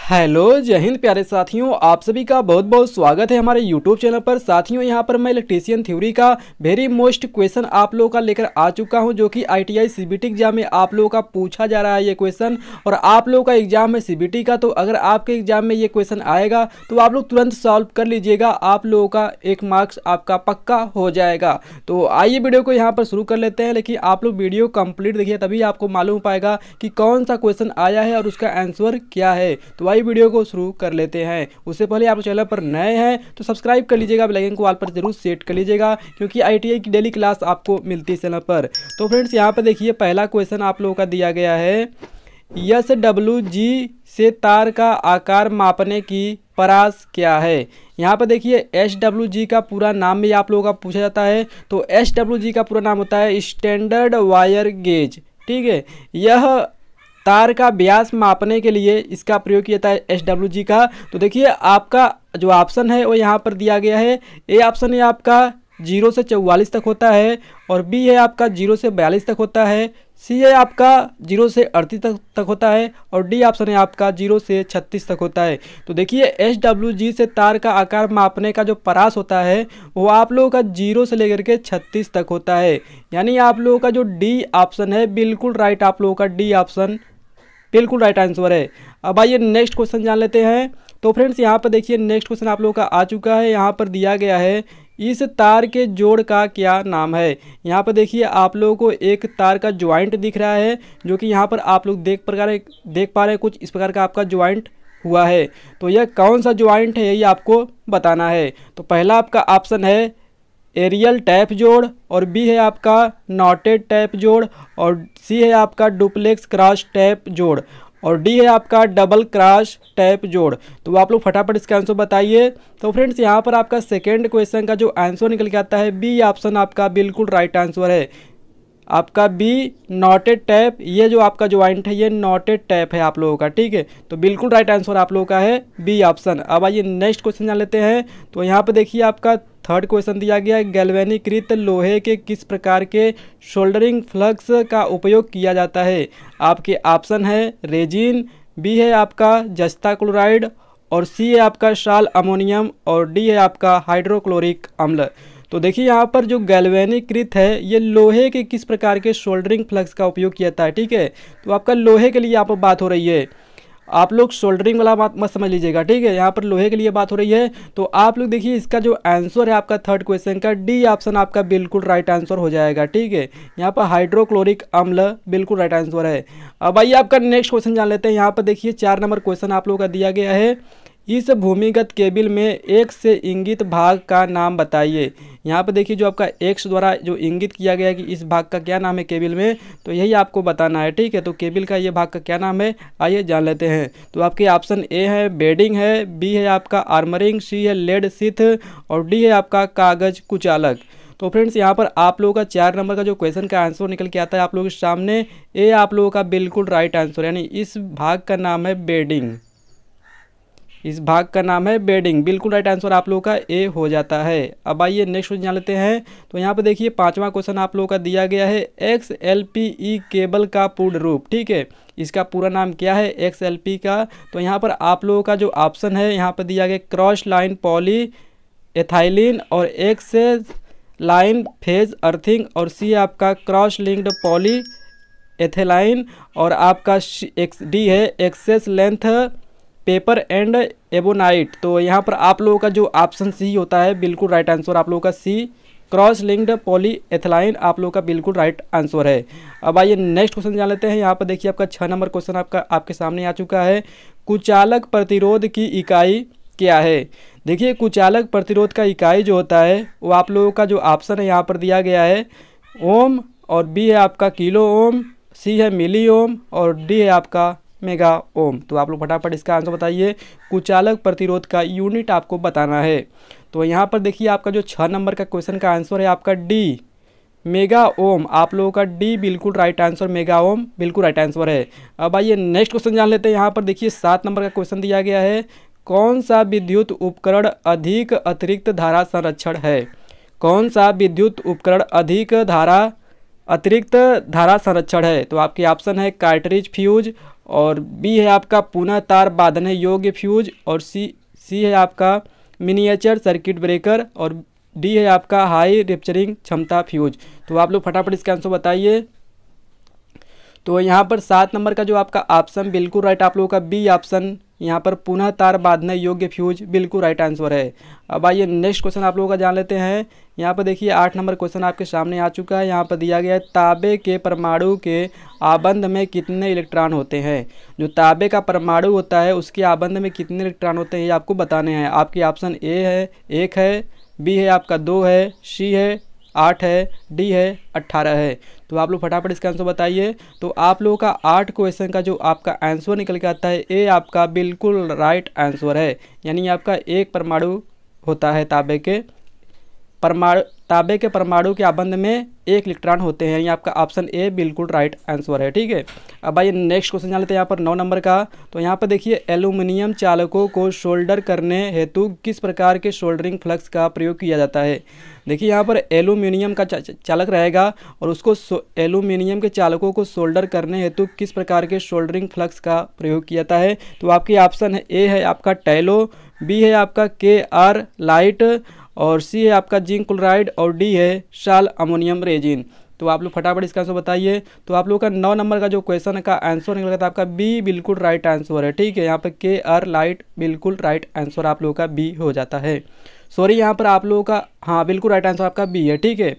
Hello जय हिंद प्यारे साथियों, आप सभी का बहुत बहुत स्वागत है हमारे यूट्यूब चैनल पर। साथियों यहां पर मैं इलेक्ट्रीशियन थ्योरी का वेरी मोस्ट क्वेश्चन आप लोगों का लेकर आ चुका हूं, जो कि आईटीआई सीबीटी एग्जाम में आप लोगों का पूछा जा रहा है ये क्वेश्चन। और आप लोगों का एग्जाम है सीबीटी का, तो अगर आपके एग्जाम में ये क्वेश्चन आएगा तो आप लोग तुरंत सॉल्व कर लीजिएगा, आप लोगों का 1 मार्क्स आपका पक्का हो जाएगा। तो आइए वीडियो को यहाँ पर शुरू कर लेते हैं, लेकिन आप लोग वीडियो कंप्लीट देखिए, तभी आपको मालूम पाएगा कि कौन सा क्वेश्चन आया है और उसका आंसर क्या है। तो वीडियो को शुरू कर लेते हैं। उससे पहले आप चैनल पर नए हैं तो सब्सक्राइब कर लीजिएगा, बेल आइकन को ऑल पर जरूर सेट कर लीजिएगा, क्योंकि आईटीआई की डेली क्लास आपको मिलती है चैनल पर। तो फ्रेंड्स यहाँ पर देखिए पहला क्वेश्चन आप लोगों का दिया गया है, SWG से तार का आकार मापने की परास क्या है। यहाँ पर देखिए SWG का पूरा नाम भी आप लोगों का पूछा जाता है। तो SWG का पूरा नाम होता है स्टैंडर्ड वायर गेज, ठीक है। यह तार का व्यास मापने के लिए इसका प्रयोग किया जाता है SWG का। तो देखिए आपका जो ऑप्शन है वो यहाँ पर दिया गया है। ए ऑप्शन है आपका 0 से 44 तक होता है, और बी है आपका 0 से 42 तक होता है, सी है आपका 0 से 38 तक होता है, और डी ऑप्शन है आपका 0 से 36 तक होता है। तो देखिए SWG से तार का आकार मापने का जो परास होता है वो आप लोगों का 0 से लेकर के 36 तक होता है। यानी आप लोगों का जो डी ऑप्शन है बिल्कुल राइट, आप लोगों का डी ऑप्शन बिल्कुल राइट आंसर है। अब आइए नेक्स्ट क्वेश्चन जान लेते हैं। तो फ्रेंड्स यहाँ पर देखिए नेक्स्ट क्वेश्चन आप लोगों का आ चुका है। यहाँ पर दिया गया है, इस तार के जोड़ का क्या नाम है। यहाँ पर देखिए आप लोगों को एक तार का ज्वाइंट दिख रहा है, जो कि यहाँ पर आप लोग देख पा रहे हैं कुछ इस प्रकार का आपका ज्वाइंट हुआ है। तो यह कौन सा ज्वाइंट है यही आपको बताना है। तो पहला आपका ऑप्शन है एरियल टैप जोड़, और बी है आपका नॉटेड टैप जोड़, और सी है आपका डुप्लेक्स क्रॉस टैप जोड़, और डी है आपका डबल क्रॉस टैप जोड़। तो आप लोग फटाफट इसका आंसर बताइए। तो फ्रेंड्स यहाँ पर आपका सेकेंड क्वेश्चन का जो आंसर निकल के आता है बी ऑप्शन आपका बिल्कुल राइट आंसर है। आपका बी नॉटेड टैप, ये जो आपका ज्वाइंट है ये नॉटेड टैप है आप लोगों का, ठीक है। तो बिल्कुल राइट आंसर आप लोगों का है बी ऑप्शन। अब आइए नेक्स्ट क्वेश्चन जान लेते हैं। तो यहाँ पर देखिए आपका थर्ड क्वेश्चन दिया गया है, गैल्वेनीकृत लोहे के किस प्रकार के सोल्डरिंग फ्लक्स का उपयोग किया जाता है। आपके ऑप्शन है रेजिन, बी है आपका जस्ता क्लोराइड, और सी है आपका साल अमोनियम, और डी है आपका हाइड्रोक्लोरिक अम्ल। तो देखिए यहाँ पर जो गैल्वेनीकृत है ये लोहे के किस प्रकार के सोल्डरिंग फ्लक्स का उपयोग किया जाता है, ठीक है। तो आपका लोहे के लिए यहाँ पर बात हो रही है, आप लोग सोल्डरिंग वाला बात मत समझ लीजिएगा, ठीक है। यहाँ पर लोहे के लिए बात हो रही है। तो आप लोग देखिए इसका जो आंसर है आपका थर्ड क्वेश्चन का डी ऑप्शन आपका बिल्कुल राइट आंसर हो जाएगा, ठीक है। यहाँ पर हाइड्रोक्लोरिक अम्ल बिल्कुल राइट आंसर है। अब आइए आपका नेक्स्ट क्वेश्चन जान लेते हैं। यहाँ पर देखिए 4 नंबर क्वेश्चन आप लोगों का दिया गया है, इस भूमिगत केबल में एक्स से इंगित भाग का नाम बताइए। यहाँ पर देखिए जो आपका एक्स द्वारा जो इंगित किया गया है कि इस भाग का क्या नाम है केबल में, तो यही आपको बताना है, ठीक है। तो केबल का ये भाग का क्या नाम है आइए जान लेते हैं। तो आपके ऑप्शन ए है बेडिंग है, बी है आपका आर्मरिंग, सी है लेड सिथ, और डी है आपका कागज कुचालक। तो फ्रेंड्स यहाँ पर आप लोगों का 4 नंबर का जो क्वेश्चन का आंसर निकल के आता है आप लोगों के सामने, ए आप लोगों का बिल्कुल राइट आंसर, यानी इस भाग का नाम है बेडिंग, इस भाग का नाम है बेडिंग, बिल्कुल राइट आंसर आप लोगों का ए हो जाता है। अब आइए नेक्स्ट क्वेश्चन जान लेते हैं। तो यहाँ पर देखिए 5वां क्वेश्चन आप लोगों का दिया गया है, XLPE केबल का पूर्ण रूप, ठीक है। इसका पूरा नाम क्या है XLP का। तो यहाँ पर आप लोगों का जो ऑप्शन है यहाँ पर दिया गया क्रॉस लाइन पॉली एथाइलिन, और एक्स लाइन फेज अर्थिंग, और सी आपका क्रॉस लिंक्ड पॉली एथेलाइन, और आपका डी है axis length paper and ebonite. तो यहाँ पर आप लोगों का जो ऑप्शन सी होता है बिल्कुल राइट आंसर आप लोगों का सी क्रॉस लिंक्ड पॉली एथलाइन आप लोगों का बिल्कुल राइट आंसर है। अब आइए नेक्स्ट क्वेश्चन जान लेते हैं। यहाँ पर देखिए आपका 6 नंबर क्वेश्चन आपके सामने आ चुका है, कुचालक प्रतिरोध की इकाई क्या है। देखिए कुचालक प्रतिरोध का इकाई जो होता है वो आप लोगों का जो ऑप्शन है यहाँ पर दिया गया है ओम, और बी है आपका किलो ओम, सी है मिली ओम, और डी है आपका मेगा ओम। तो आप लोग फटाफट इसका आंसर बताइए। कुचालक प्रतिरोध का यूनिट आपको बताना है। तो यहाँ पर देखिए आपका जो 6 नंबर का क्वेश्चन का आंसर है आपका डी मेगा ओम, आप लोगों का डी बिल्कुल राइट आंसर, मेगा ओम बिल्कुल राइट आंसर है। अब आइए नेक्स्ट क्वेश्चन जान लेते हैं। यहाँ पर देखिए 7 नंबर का क्वेश्चन दिया गया है, कौन सा विद्युत उपकरण अधिक अतिरिक्त धारा संरक्षण है। कौन सा विद्युत उपकरण अधिक धारा अतिरिक्त धारा संरक्षण है। तो आपके ऑप्शन है कार्ट्रिज फ्यूज, और बी है आपका पुनः तार बांधने योग्य फ्यूज, और सी है आपका मिनिएचर सर्किट ब्रेकर, और डी है आपका हाई रप्चरिंग क्षमता फ्यूज। तो आप लोग फटाफट इसका आंसर बताइए। तो यहाँ पर 7 नंबर का जो आपका ऑप्शन बिल्कुल राइट आप लोगों का बी ऑप्शन, यहाँ पर पुनः तार बांधने योग्य फ्यूज बिल्कुल राइट आंसर है। अब आइए नेक्स्ट क्वेश्चन आप लोगों का जान लेते हैं। यहाँ पर देखिए 8 नंबर क्वेश्चन आपके सामने आ चुका है। यहाँ पर दिया गया है तांबे के परमाणु के आबंध में कितने इलेक्ट्रॉन होते हैं। जो तांबे का परमाणु होता है उसके आबंध में कितने इलेक्ट्रॉन होते हैं ये आपको बताने हैं। आपके ऑप्शन ए है 1 है, बी है आपका 2 है, सी है 8 है, डी है 18 है। तो आप लोग फटाफट इसका आंसर बताइए। तो आप लोगों का 8 क्वेश्चन का जो आपका आंसर निकल के आता है ए आपका बिल्कुल राइट आंसर है। यानी आपका एक परमाणु होता है तांबे के परमाणु के आबंध में 1 इलेक्ट्रॉन होते हैं। यानी आपका ऑप्शन ए बिल्कुल राइट आंसर है। ठीक है, अब आइए नेक्स्ट क्वेश्चन जान लेते हैं यहाँ पर 9 नंबर का। तो यहाँ पर देखिए एल्यूमिनियम चालकों को सोल्डर करने हेतु किस प्रकार के सोल्डरिंग फ्लक्स का प्रयोग किया जाता है। देखिए यहाँ पर एल्यूमिनियम का चालक रहेगा और उसको एल्यूमिनियम के चालकों को सोल्डर करने हेतु किस प्रकार के सोल्डरिंग फ्लक्स का प्रयोग किया जाता है। तो आपकी ऑप्शन है ए है आपका टैलो, बी है आपका KR लाइट, और सी है आपका जिंक क्लोराइड, और डी है साल अमोनियम रेजिन। तो आप लोग फटाफट इसका आंसर बताइए। तो आप लोग का 9 नंबर का जो क्वेश्चन का आंसर निकला था आपका बी बिल्कुल राइट आंसर है। ठीक है, यहाँ पर KR लाइट बिल्कुल राइट आंसर आप लोगों का बी हो जाता है। सॉरी, यहाँ पर आप लोगों का हाँ बिल्कुल राइट आंसर आपका बी है। ठीक है,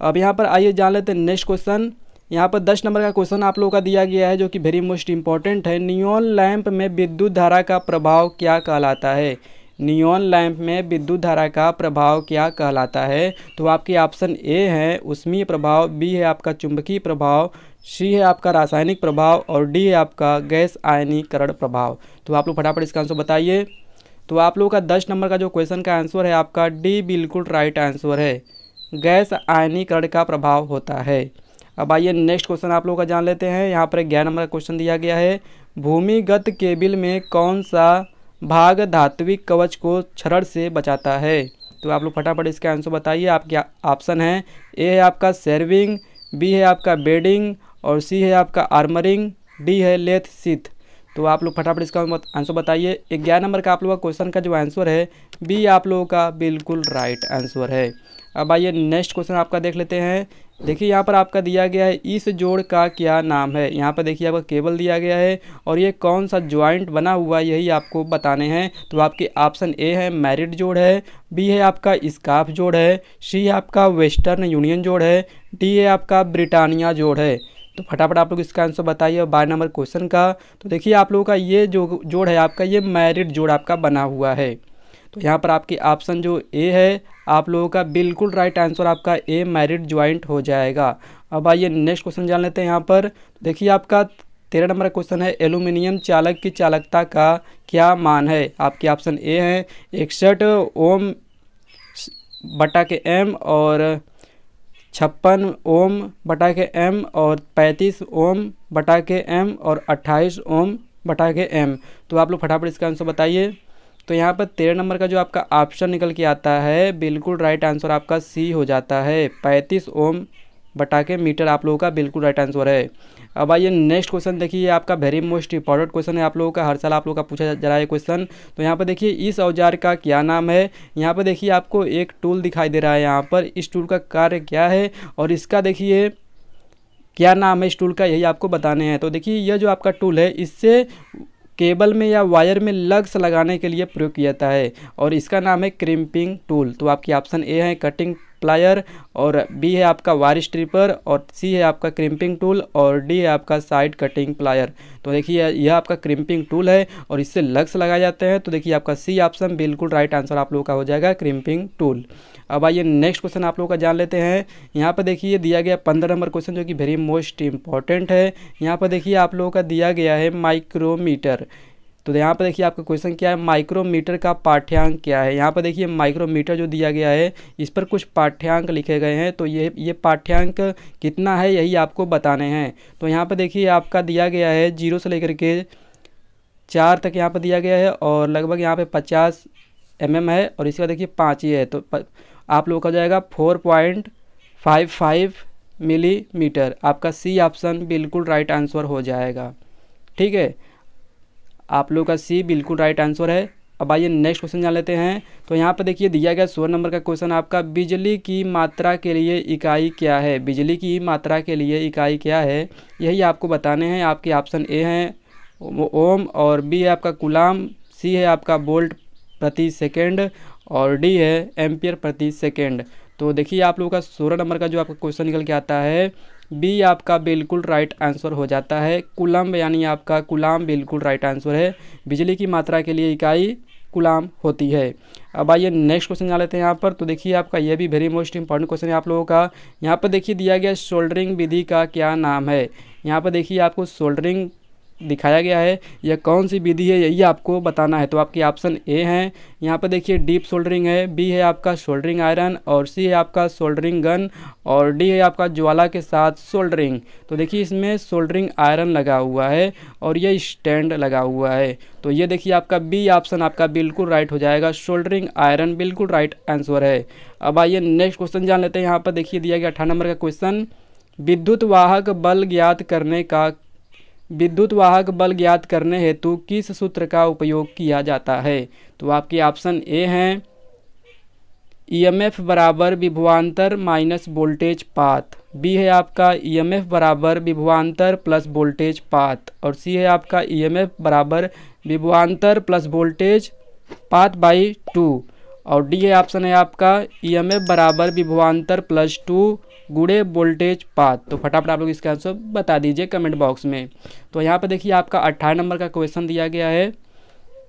अब यहाँ पर आइए जान लेते हैं नेक्स्ट क्वेश्चन। यहाँ पर 10 नंबर का क्वेश्चन आप लोगों का दिया गया है जो कि वेरी मोस्ट इंपॉर्टेंट है। नियॉन लैंप में विद्युत धारा का प्रभाव क्या कहलाता है। नियॉन लैंप में विद्युत धारा का प्रभाव क्या कहलाता है। तो आपके ऑप्शन ए है उष्मीय प्रभाव, बी है आपका चुंबकीय प्रभाव, सी है आपका रासायनिक प्रभाव, और डी है आपका गैस आयनीकरण प्रभाव। तो आप लोग फटाफट इसका आंसर बताइए। तो आप लोगों का 10 नंबर का जो क्वेश्चन का आंसर है आपका डी बिल्कुल राइट आंसर है, गैस आयनीकरण का प्रभाव होता है। अब आइए नेक्स्ट क्वेश्चन आप लोगों का जान लेते हैं। यहाँ पर 11 नंबर का क्वेश्चन दिया गया है, भूमिगत केबल में कौन सा भाग धात्विक कवच को क्षरण से बचाता है। तो आप लोग फटाफट इसका आंसर बताइए। आपके ऑप्शन है ए है आपका सेर्विंग, बी है आपका बेडिंग, और सी है आपका आर्मरिंग, डी है लेथ सीथ। तो आप लोग फटाफट इसका आंसर बताइए। 11 नंबर का आप लोगों का क्वेश्चन का जो आंसर है बी आप लोगों का बिल्कुल राइट आंसर है। अब आइए नेक्स्ट क्वेश्चन आपका देख लेते हैं। देखिए यहाँ पर आपका दिया गया है इस जोड़ का क्या नाम है। यहाँ पर देखिए आपका केबल दिया गया है और ये कौन सा ज्वाइंट बना हुआ है यही आपको बताने हैं। तो आपके ऑप्शन ए है मैरिड जोड़ है, बी है आपका स्कार्फ जोड़ है, सी है आपका वेस्टर्न यूनियन जोड़ है, डी है आपका ब्रिटानिया जोड़ है। तो फटाफट आप लोग इसका आंसर बताइए 12 नंबर क्वेश्चन का। तो देखिए आप लोगों का ये जो जोड़ है आपका ये मैरिड जोड़ आपका बना हुआ है। तो यहाँ पर आपकी ऑप्शन जो ए है आप लोगों का बिल्कुल राइट आंसर आपका ए मैरिड ज्वाइंट हो जाएगा। अब आइए नेक्स्ट क्वेश्चन जान लेते हैं। यहाँ पर देखिए आपका 13 नंबर क्वेश्चन है, एल्यूमिनियम चालक की चालकता का क्या मान है। आपके ऑप्शन ए है 61 ओम बटा के एम, और 56 ओम बटा के एम, और 35 ओम बटा के एम, और 28 ओम बटा के एम। तो आप लोग फटाफट इसका आंसर बताइए। तो यहाँ पर 13 नंबर का जो आपका ऑप्शन निकल के आता है बिल्कुल राइट आंसर आपका सी हो जाता है, 35 ओम बटा के मीटर आप लोगों का बिल्कुल राइट आंसर है। अब आइए नेक्स्ट क्वेश्चन देखिए, आपका वेरी मोस्ट इंपॉर्टेंट क्वेश्चन है आप लोगों का, हर साल आप लोगों का पूछा जा रहा है क्वेश्चन। तो यहाँ पर देखिए इस औजार का क्या नाम है। यहाँ पर देखिए आपको एक टूल दिखाई दे रहा है, यहाँ पर इस टूल का कार्य क्या है और इसका देखिए क्या नाम है इस टूल का, यही आपको बताने हैं। तो देखिए यह जो आपका टूल है इससे केबल में या वायर में लग्स लगाने के लिए प्रयोग किया जाता है और इसका नाम है क्रिम्पिंग टूल। तो आपकी ऑप्शन ए है कटिंग प्लायर, और बी है आपका वायर स्ट्रिपर, और सी है आपका क्रिम्पिंग टूल, और डी है आपका साइड कटिंग प्लायर। तो देखिए यह आपका क्रिम्पिंग टूल है और इससे लग्स लगाए जाते हैं। तो देखिए आपका सी ऑप्शन बिल्कुल राइट आंसर आप लोगों का हो जाएगा, क्रिम्पिंग टूल। अब आइए नेक्स्ट क्वेश्चन आप लोगों का जान लेते हैं। यहाँ पर देखिए दिया गया 15 नंबर क्वेश्चन जो कि वेरी मोस्ट इंपॉर्टेंट है। यहाँ पर देखिए आप लोगों का दिया गया है माइक्रोमीटर। तो यहाँ पर देखिए आपका क्वेश्चन क्या है, माइक्रोमीटर का पाठ्यांक क्या है। यहाँ पर देखिए माइक्रोमीटर जो दिया गया है इस पर कुछ पाठ्यांक लिखे गए हैं। तो ये पाठ्यांक कितना है यही आपको बताने हैं। तो यहाँ पर देखिए आपका दिया गया है 0 से लेकर के 4 तक यहाँ पर दिया गया है, और लगभग यहाँ पे 50 mm है, और इसका देखिए 5 ही है। तो आप लोगों का जाएगा 4.55 मिलीमीटर। आपका सी ऑप्शन बिल्कुल राइट आंसर हो जाएगा। ठीक है, आप लोग का सी बिल्कुल राइट आंसर है। अब आइए नेक्स्ट क्वेश्चन जान लेते हैं। तो यहाँ पर देखिए दिया गया 16 नंबर का क्वेश्चन आपका, बिजली की मात्रा के लिए इकाई क्या है। बिजली की मात्रा के लिए इकाई क्या है, यही आपको बताने हैं। आपके ऑप्शन ए हैं ओम, और बी है आपका कूलाम, सी है आपका वोल्ट प्रति सेकेंड, और डी है एम्पियर प्रति सेकेंड। तो देखिए आप लोगों का 16 नंबर का जो आपका क्वेश्चन निकल के आता है, बी आपका बिल्कुल राइट आंसर हो जाता है। कूलम्ब यानी आपका कूलाम बिल्कुल राइट आंसर है। बिजली की मात्रा के लिए इकाई कूलाम होती है। अब आइए नेक्स्ट क्वेश्चन जा लेते हैं यहाँ पर। तो देखिए आपका यह भी वेरी मोस्ट इंपॉर्टेंट क्वेश्चन है आप लोगों का। यहाँ पर देखिए दिया गया सोल्डरिंग विधि का क्या नाम है। यहाँ पर देखिए आपको सोल्डरिंग दिखाया गया है, यह कौन सी विधि है यही आपको बताना है। तो आपके ऑप्शन ए हैं, यहाँ पर देखिए डीप सोल्डरिंग है, बी है आपका सोल्डरिंग आयरन, और सी है आपका सोल्डरिंग गन, और डी है आपका ज्वाला के साथ सोल्डरिंग। तो देखिए इसमें सोल्डरिंग आयरन लगा हुआ है और ये स्टैंड लगा हुआ है। तो ये देखिए आपका बी ऑप्शन आपका बिल्कुल राइट हो जाएगा, सोल्डरिंग आयरन बिल्कुल राइट आंसर है। अब आइए नेक्स्ट क्वेश्चन जान लेते हैं। यहाँ पर देखिए दिया गया 18 नंबर का क्वेश्चन, विद्युत वाहक बल ज्ञात करने हेतु किस सूत्र का उपयोग किया जाता है। तो आपके ऑप्शन ए हैं ईएमएफ बराबर विभवांतर माइनस वोल्टेज पाथ, बी है आपका ईएमएफ बराबर विभवांतर प्लस वोल्टेज पाथ, और सी है आपका ईएमएफ बराबर विभवांतर प्लस वोल्टेज पाथ बाई 2, और डी है ऑप्शन है आपका ईएमएफ बराबर विभवांतर प्लस 2 गुणे वोल्टेज पाथ। तो फटाफट आप लोग इसका आंसर बता दीजिए कमेंट बॉक्स में। तो यहाँ पर देखिए आपका 18 नंबर का क्वेश्चन दिया गया है,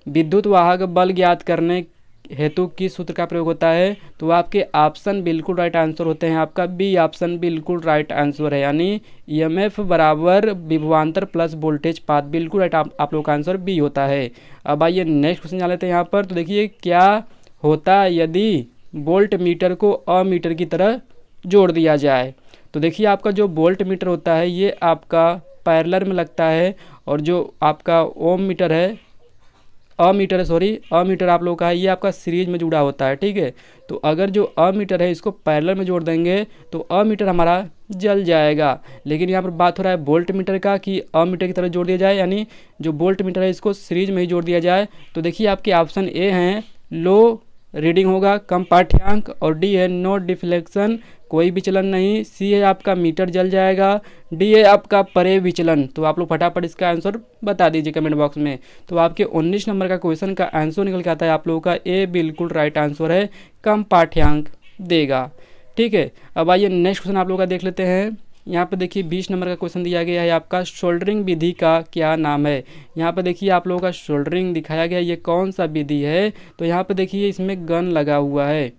विद्युत वाहक बल ज्ञात करने हेतु किस सूत्र का प्रयोग होता है। तो आपके ऑप्शन बिल्कुल राइट आंसर होते हैं, आपका बी ऑप्शन बिल्कुल राइट आंसर है, यानी ईएमएफ बराबर विभवांतर प्लस वोल्टेज पाथ बिल्कुल राइट आप लोग का आंसर बी होता है। अब आइए नेक्स्ट क्वेश्चन जान लेते हैं यहाँ पर। तो देखिए क्या होता यदि वोल्ट मीटर को अमीटर की तरह जोड़ दिया जाए। तो देखिए आपका जो वोल्ट मीटर होता है ये आपका पैरेलल में लगता है, और जो आपका ओम मीटर है अमीटर आप लोगों का है, ये आपका सीरीज में जुड़ा होता है। ठीक है, तो अगर जो अमीटर है इसको पैरेलल में जोड़ देंगे तो अमीटर हमारा जल जाएगा। लेकिन यहाँ पर बात हो रहा है वोल्ट मीटर का कि अमीटर की तरह जोड़ दिया जाए, यानी जो वोल्ट मीटर है इसको सीरीज में ही जोड़ दिया जाए। तो देखिए आपके ऑप्शन ए हैं लो रीडिंग होगा, कम पाठ्यांक, और डी है नो डिफ्लेक्शन कोई विचलन नहीं, सी है आपका मीटर जल जाएगा, डी है आपका परे विचलन। तो आप लोग फटाफट इसका आंसर बता दीजिए कमेंट बॉक्स में। तो आपके 19 नंबर का क्वेश्चन का आंसर निकल के आता है आप लोगों का ए बिल्कुल राइट आंसर है, कम पाठ्यांक देगा। ठीक है, अब आइए नेक्स्ट क्वेश्चन आप लोग का देख लेते हैं। यहाँ पर देखिए 20 नंबर का क्वेश्चन दिया गया है आपका, सोल्डरिंग विधि का क्या नाम है। यहाँ पर देखिए आप लोगों का सोल्डरिंग दिखाया गया है, ये कौन सा विधि है। तो यहाँ पर देखिए इसमें गन लगा हुआ है।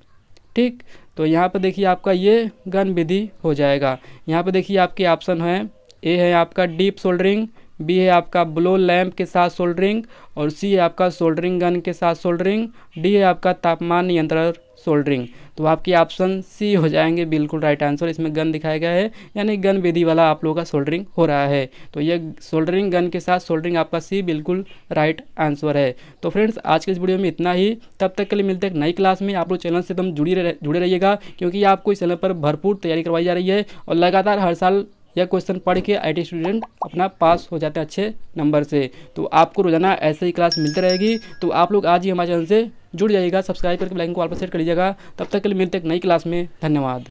ठीक, तो यहाँ पर देखिए आपका ये गन विधि हो जाएगा। यहाँ पर देखिए आपके ऑप्शन हैं, ए है आपका डीप सोल्डरिंग, बी है आपका ब्लो लैंप के साथ सोल्डरिंग, और सी है आपका सोल्डरिंग गन के साथ सोल्डरिंग, डी है आपका तापमान नियंत्रण सोल्डरिंग। तो आपके ऑप्शन सी हो जाएंगे बिल्कुल राइट आंसर। इसमें गन दिखाया गया है, यानी गन विधि वाला आप लोगों का सोल्डरिंग हो रहा है। तो ये सोल्डरिंग गन के साथ सोल्डरिंग आपका सी बिल्कुल राइट आंसर है। तो फ्रेंड्स आज के इस वीडियो में इतना ही, तब तक के लिए मिलते हैं एक नई क्लास में। आप लोग चैनल से एकदम जुड़े रहिएगा, क्योंकि आपको इस चैनल पर भरपूर तैयारी करवाई जा रही है, और लगातार हर साल यह क्वेश्चन पढ़ के आईटी स्टूडेंट अपना पास हो जाते हैं अच्छे नंबर से। तो आपको रोजाना ऐसे ही क्लास मिलती रहेगी। तो आप लोग आज ही हमारे चैनल से जुड़ जाइएगा, सब्सक्राइब करके बेल आइकन को ऑल पर सेट कर लीजिएगा। तब तक के लिए मिलते हैं एक नई क्लास में। धन्यवाद।